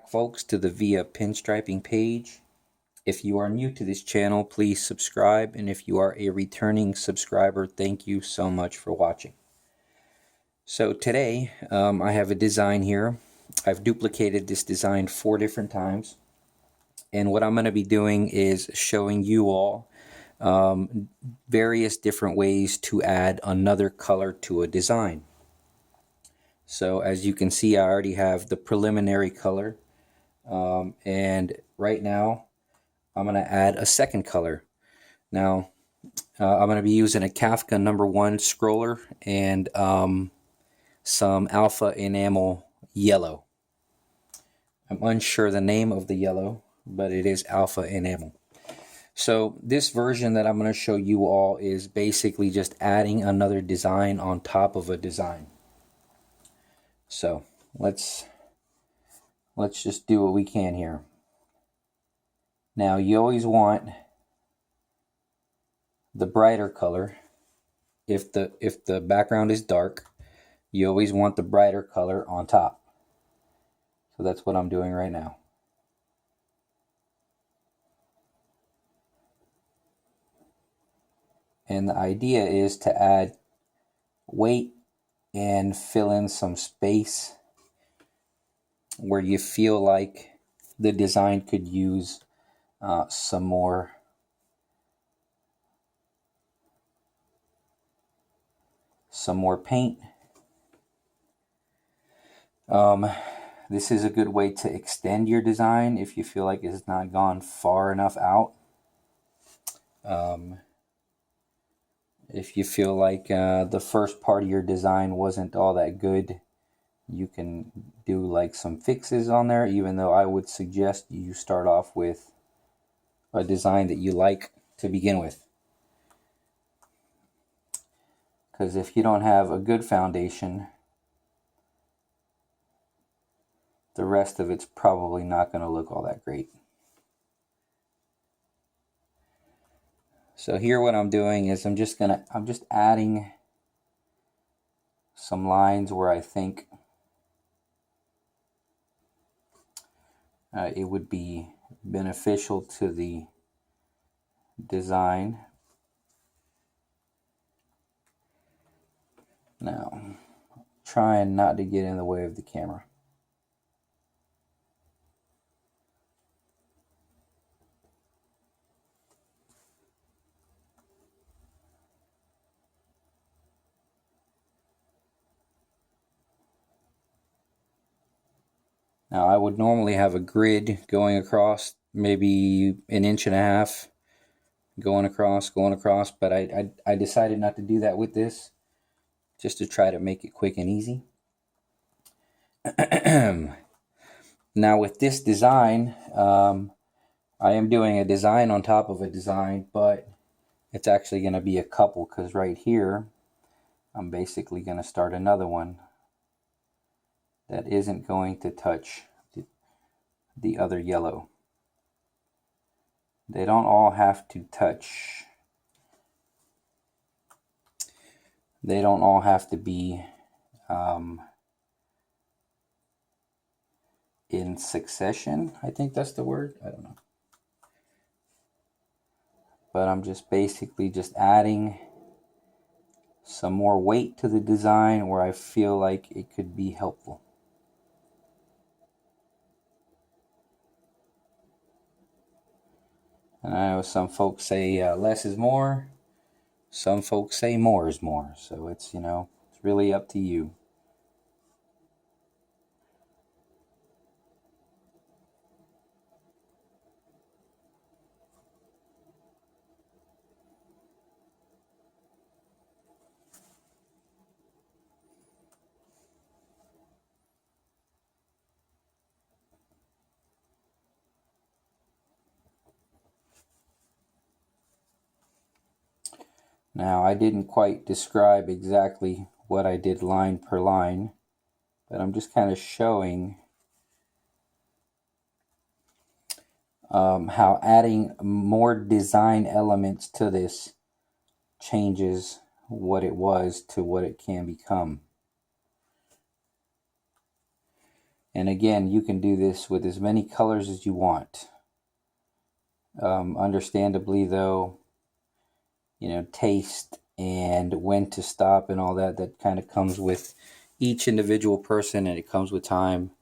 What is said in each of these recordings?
back, folks, to the Via Pinstriping page. If you are new to this channel, please subscribe, and if you are a returning subscriber, thank you so much for watching. So today, I have a design here. I've duplicated this design 4 different times, and what I'm going to be doing is showing you all various different ways to add another color to a design. So as you can see, I already have the preliminary color, and right now I'm going to add a second color. Now I'm going to be using a Kafka #1 scroller and some alpha enamel yellow. I'm unsure the name of the yellow, but it is alpha enamel. So this version that I'm going to show you all is basically just adding another design on top of a design. So let's just do what we can here. Now you always want the brighter color. If the background is dark, you always want the brighter color on top. So that's what I'm doing right now. And the idea is to add weight and fill in some space where you feel like the design could use some more paint. This is a good way to extend your design if you feel like it's not gone far enough out. If you feel like the first part of your design wasn't all that good, you can do like some fixes on there, even though I would suggest you start off with a design that you like to begin with. Because if you don't have a good foundation, the rest of it's probably not going to look all that great. So here what I'm doing is I'm just adding some lines where I think it would be beneficial to the design. Now, trying not to get in the way of the camera. Now I would normally have a grid going across, maybe 1.5 inches going across, but I decided not to do that with this, just to try to make it quick and easy. Now with this design, I am doing a design on top of a design, but it's actually going to be a couple, because right here I'm basically going to start another one that isn't going to touch the other yellow. They don't all have to touch. They don't all have to be in succession. I think that's the word. I don't know. But I'm just basically just adding some more weight to the design where I feel like it could be helpful. And I know some folks say less is more. Some folks say more is more. So it's, it's really up to you. Now, I didn't quite describe exactly what I did line per line, but I'm just kind of showing how adding more design elements to this changes what it was to what it can become. And again, you can do this with as many colors as you want. Understandably though, you know, taste and when to stop and all that, that kind of comes with each individual person, and it comes with time.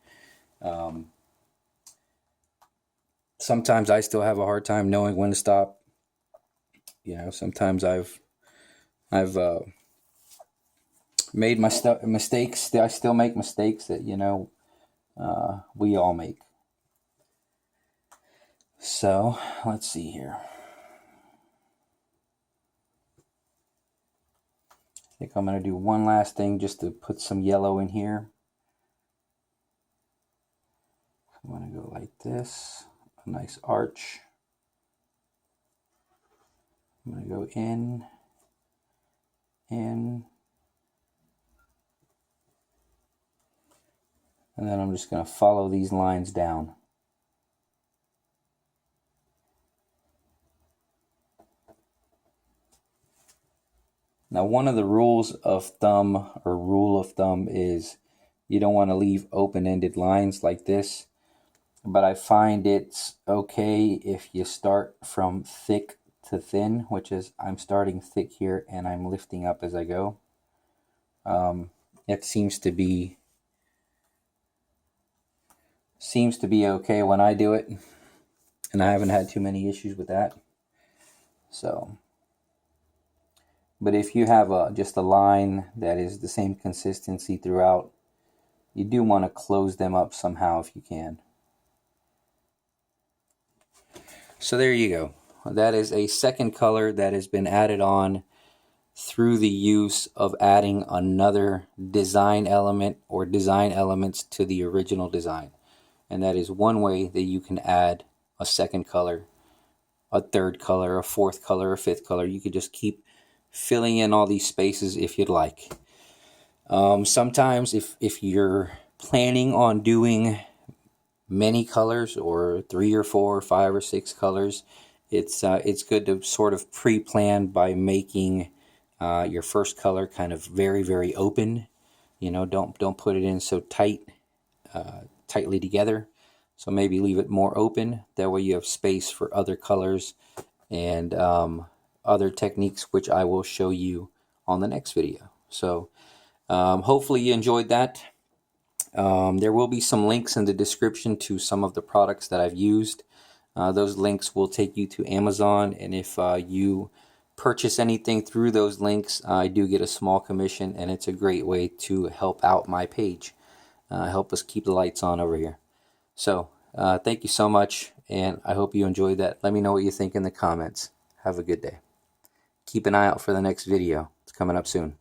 Sometimes I still have a hard time knowing when to stop. You know, sometimes I've made my mistakes. I still make mistakes that, you know, we all make. So let's see here. I think I'm going to do one last thing just to put some yellow in here. I'm going to go like this, a nice arch. I'm going to go in, and then I'm just going to follow these lines down. Now, one of the rules of thumb, or rule of thumb, is you don't want to leave open-ended lines like this. But I find it's okay if you start from thick to thin, which is I'm starting thick here and I'm lifting up as I go. It seems to be okay when I do it, and I haven't had too many issues with that. So, but if you have just a line that is the same consistency throughout, you do want to close them up somehow if you can. So there you go. That is a second color that has been added on through the use of adding another design element or design elements to the original design. And that is one way that you can add a second color, a third color, a fourth color, a fifth color. You could just keep filling in all these spaces if you'd like. Sometimes if you're planning on doing many colors, or 3 or 4 or 5 or 6 colors, it's good to sort of pre-plan by making your first color kind of very, very open. You know, don't put it in so tightly together. So maybe leave it more open. That way you have space for other colors and other techniques, which I will show you on the next video. So hopefully you enjoyed that. There will be some links in the description to some of the products that I've used. Those links will take you to Amazon, and if you purchase anything through those links, I do get a small commission, and it's a great way to help out my page, help us keep the lights on over here. So thank you so much, and I hope you enjoyed that. Let me know what you think in the comments. Have a good day. Keep an eye out for the next video. It's coming up soon.